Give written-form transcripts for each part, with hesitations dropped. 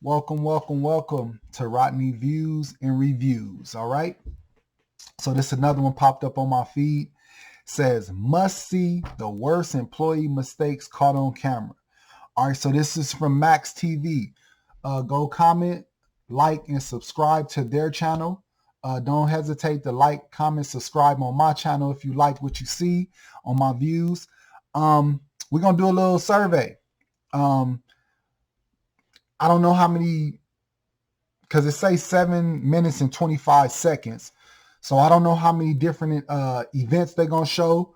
Welcome to Rodney Views and Reviews. All right. So this another one popped up on my feed. Says must see the worst employee mistakes caught on camera. All right. So this is from Max TV. Go comment, like, and subscribe to their channel. Don't hesitate to like, comment, subscribe on my channel if you like what you see on my views. We're gonna do a little survey. Um, I don't know how many, because it says 7 minutes and 25 seconds. So I don't know how many different events they're going to show.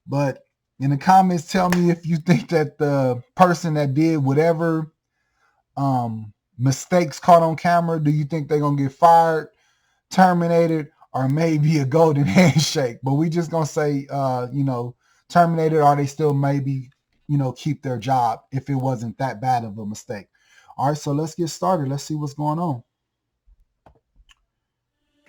But in the comments, tell me if you think that the person that did whatever mistakes caught on camera, do you think they're going to get fired, terminated, or maybe a golden handshake? But we just going to say, terminated, or they still maybe, keep their job if it wasn't that bad of a mistake. All right, so let's get started. Let's see what's going on.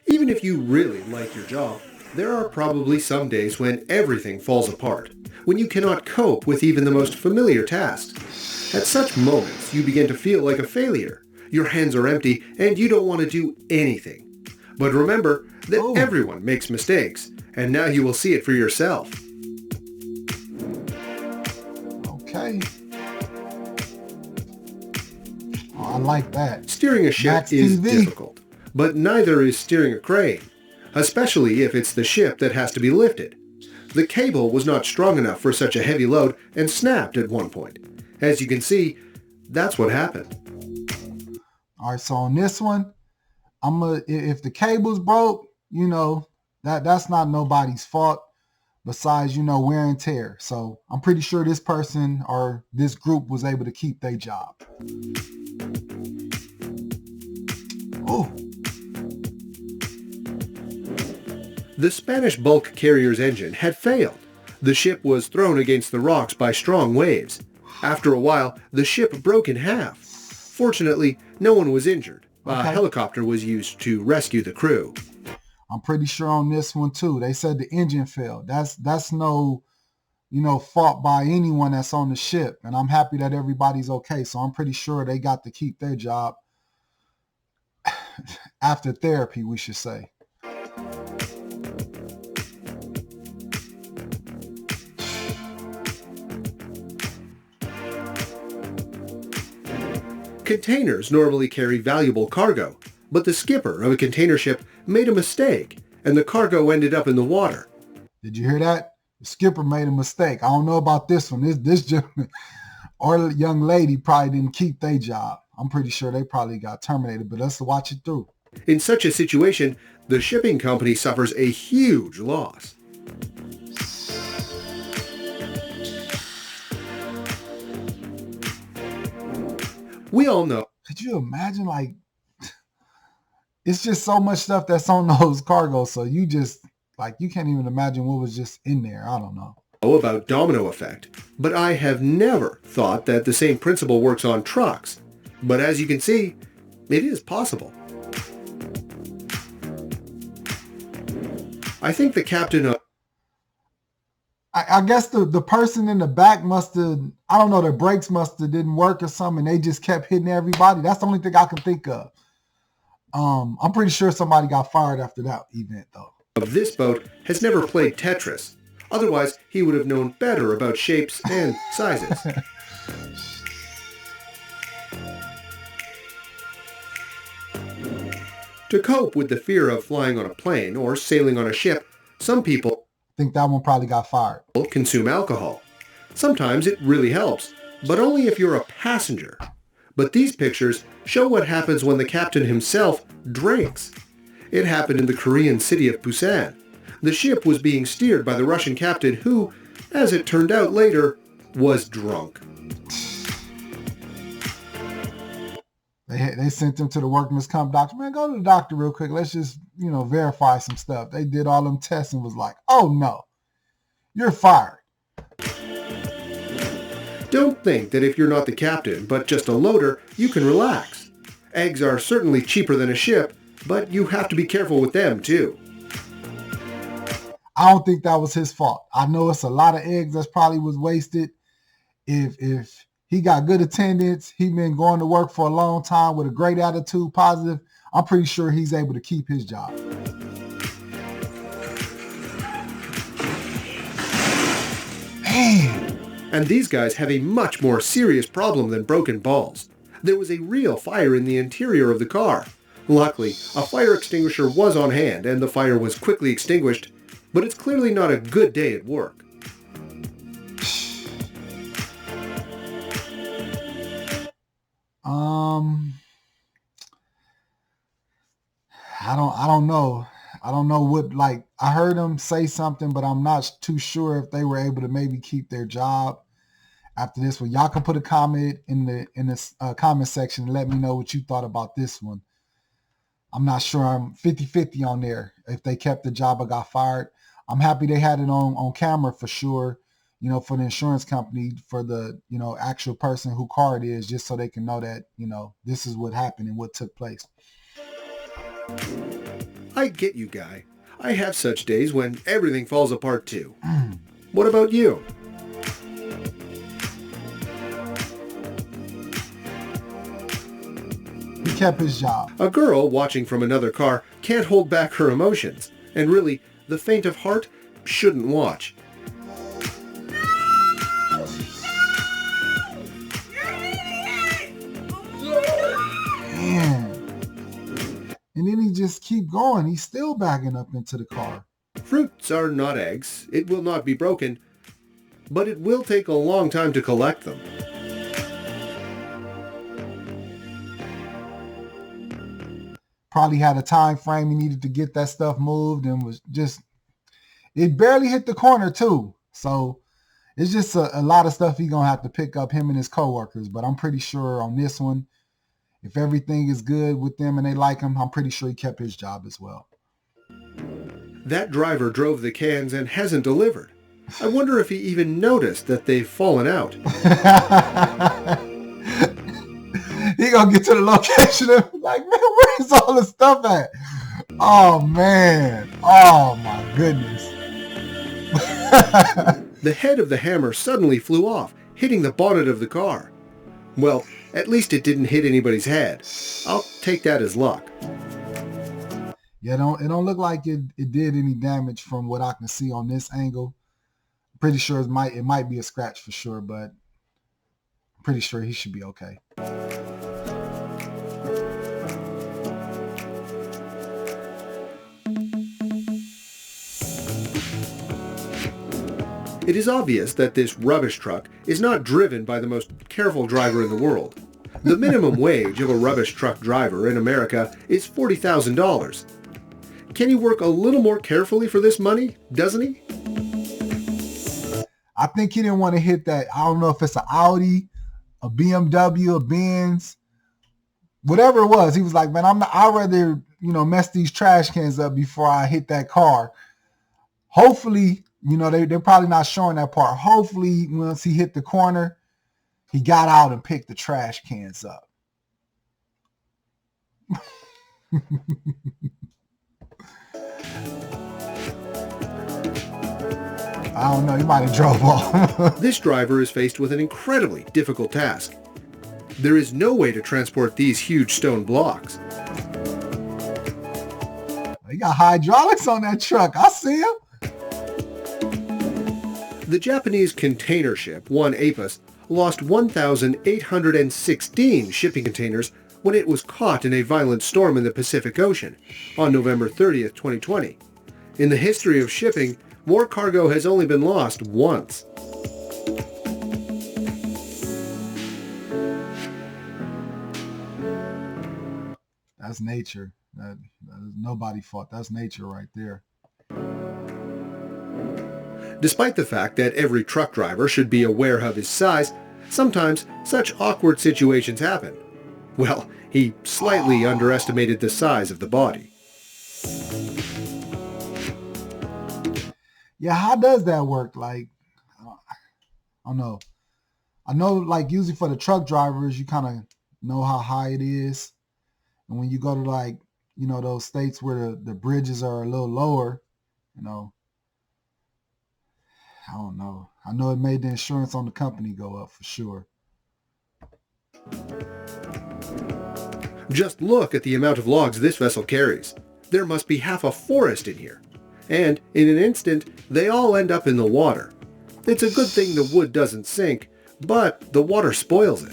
Even if you really like your job, there are probably some days when everything falls apart, when you cannot cope with even the most familiar tasks. At such moments, you begin to feel like a failure. Your hands are empty and you don't want to do anything. But remember that everyone makes mistakes, and now you will see it for yourself. Okay. I like that. Steering a ship Max is TV. difficult, but neither is steering a crane, especially if it's the ship that has to be lifted. The cable was not strong enough for such a heavy load and snapped at one point. As you can see, that's what happened. All right, so on this one, if the cable's broke, that's not nobody's fault besides, wear and tear. So I'm pretty sure this person or this group was able to keep their job. Oh. The Spanish bulk carrier's engine had failed. The ship was thrown against the rocks by strong waves. After a while, the ship broke in half. Fortunately, no one was injured. A helicopter was used to rescue the crew. I'm pretty sure on this one too. They said the engine failed. That's no, fault by anyone that's on the ship. And I'm happy that everybody's okay. So I'm pretty sure they got to keep their job after therapy, we should say. Containers normally carry valuable cargo, but the skipper of a container ship made a mistake, and the cargo ended up in the water. Did you hear that? The skipper made a mistake. I don't know about this one. This gentleman or young lady probably didn't keep their job. I'm pretty sure they probably got terminated, but let's watch it through. In such a situation, the shipping company suffers a huge loss. We all know. Could you imagine, it's just so much stuff that's on those cargos, so you can't even imagine what was just in there. I don't know. About domino effect, but I have never thought that the same principle works on trucks. But as you can see, it is possible. I think the captain of... I guess the person in the back must have, I don't know, their brakes must have didn't work or something. They just kept hitting everybody. That's the only thing I can think of. I'm pretty sure somebody got fired after that event, though. Of this boat has never played Tetris. Otherwise, he would have known better about shapes and sizes. To cope with the fear of flying on a plane or sailing on a ship, some people think that one probably got fired. Consume alcohol. Sometimes it really helps, but only if you're a passenger. But these pictures show what happens when the captain himself drinks. It happened in the Korean city of Busan. The ship was being steered by the Russian captain who, as it turned out later, was drunk. They sent him to the workman's comp doctor. Man, go to the doctor real quick. Let's just, verify some stuff. They did all them tests and was like, oh no, you're fired. Don't think that if you're not the captain, but just a loader, you can relax. Eggs are certainly cheaper than a ship, but you have to be careful with them too. I don't think that was his fault. I know it's a lot of eggs that probably was wasted. If He got good attendance. He been going to work for a long time with a great attitude, positive. I'm pretty sure he's able to keep his job. Man. And these guys have a much more serious problem than broken balls. There was a real fire in the interior of the car. Luckily, a fire extinguisher was on hand and the fire was quickly extinguished, but it's clearly not a good day at work. I don't know. I don't know what, like, I heard him say something, but I'm not too sure if they were able to maybe keep their job after this one. Y'all can put a comment in the comment section and let me know what you thought about this one. I'm not sure. I'm 50-50 on there if they kept the job or got fired. I'm happy they had it on camera for sure, you know, for the insurance company, for the, you know, actual person who car it is, just so they can know that, you know, this is what happened and what took place. I get you, Guy. I have such days when everything falls apart too. What about you? He kept his job. A girl watching from another car can't hold back her emotions, and really, the faint of heart shouldn't watch. Man. And then he just keep going. He's still backing up into the car. Fruits are not eggs. It will not be broken, but it will take a long time to collect them. Probably had a time frame he needed to get that stuff moved and was just, it barely hit the corner too. So it's just a lot of stuff he's going to have to pick up, him and his coworkers. But I'm pretty sure on this one, if everything is good with them and they like him, I'm pretty sure he kept his job as well. That driver drove the cans and hasn't delivered. I wonder if he even noticed that they've fallen out. He gonna get to the location and be like, man, where's all the stuff at? Oh, man. Oh, my goodness. The head of the hammer suddenly flew off, hitting the bonnet of the car. Well, at least it didn't hit anybody's head. I'll take that as luck. Yeah, it don't look like it did any damage from what I can see on this angle. I'm pretty sure it might be a scratch for sure, but I'm pretty sure he should be okay. It is obvious that this rubbish truck is not driven by the most careful driver in the world. The minimum wage of a rubbish truck driver in America is $40,000. Can he work a little more carefully for this money, doesn't he? I think he didn't want to hit that. I don't know if it's an Audi, a BMW, a Benz, whatever it was. He was like, man, I'd rather, you know, mess these trash cans up before I hit that car. Hopefully, you know, they're probably not showing that part. Hopefully, once he hit the corner, he got out and picked the trash cans up. I don't know. He might have drove off. This driver is faced with an incredibly difficult task. There is no way to transport these huge stone blocks. He got hydraulics on that truck. I see him. The Japanese container ship, one Apus, lost 1,816 shipping containers when it was caught in a violent storm in the Pacific Ocean on November 30th, 2020. In the history of shipping, more cargo has only been lost once. That's nature. That is nobody's fault. That's nature right there. Despite the fact that every truck driver should be aware of his size, sometimes such awkward situations happen. Well, he slightly underestimated the size of the body. Yeah, how does that work? Like, I don't know. I know, like, usually for the truck drivers, you kind of know how high it is. And when you go to, like, you know, those states where the bridges are a little lower, you know, I don't know. I know it made the insurance on the company go up for sure. Just look at the amount of logs this vessel carries. There must be half a forest in here. And in an instant, they all end up in the water. It's a good thing the wood doesn't sink, but the water spoils it.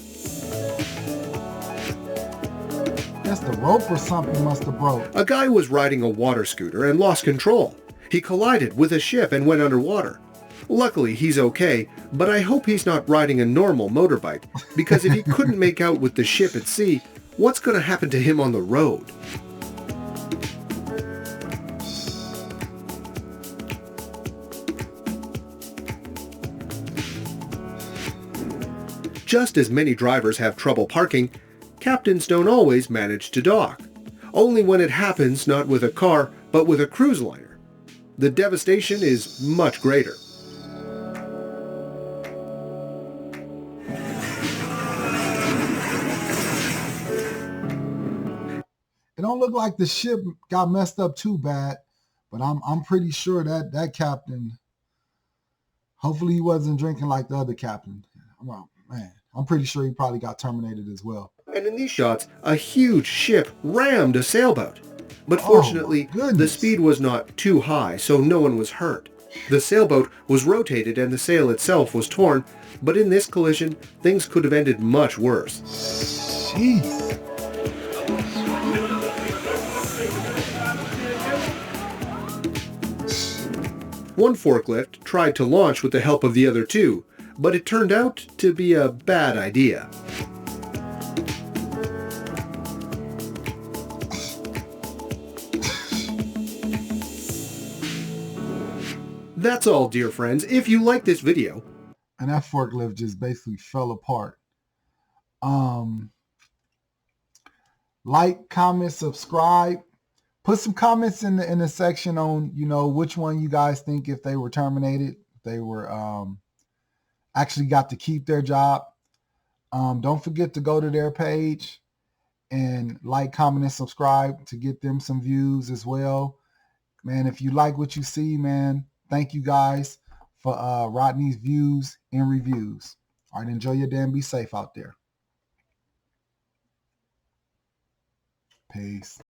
Guess the rope or something must have broke. A guy was riding a water scooter and lost control. He collided with a ship and went underwater. Luckily, he's okay, but I hope he's not riding a normal motorbike, because if he couldn't make out with the ship at sea, what's going to happen to him on the road? Just as many drivers have trouble parking, captains don't always manage to dock. Only when it happens not with a car, but with a cruise liner. The devastation is much greater. It don't look like the ship got messed up too bad, but I'm pretty sure that captain, hopefully he wasn't drinking like the other captain. Well, man, I'm pretty sure he probably got terminated as well. And in these shots, a huge ship rammed a sailboat. But fortunately, the speed was not too high, so no one was hurt. The sailboat was rotated and the sail itself was torn, but in this collision, things could have ended much worse. Jeez. One forklift tried to launch with the help of the other two, but it turned out to be a bad idea. That's all, dear friends. If you like this video, and that forklift just basically fell apart. Like, comment, subscribe. Put some comments in the section on, which one you guys think, if they were terminated, they were actually got to keep their job. Don't forget to go to their page and like, comment, and subscribe to get them some views as well. Man, if you like what you see, man, thank you guys for Rodney's views and reviews. All right, enjoy your day and be safe out there. Peace.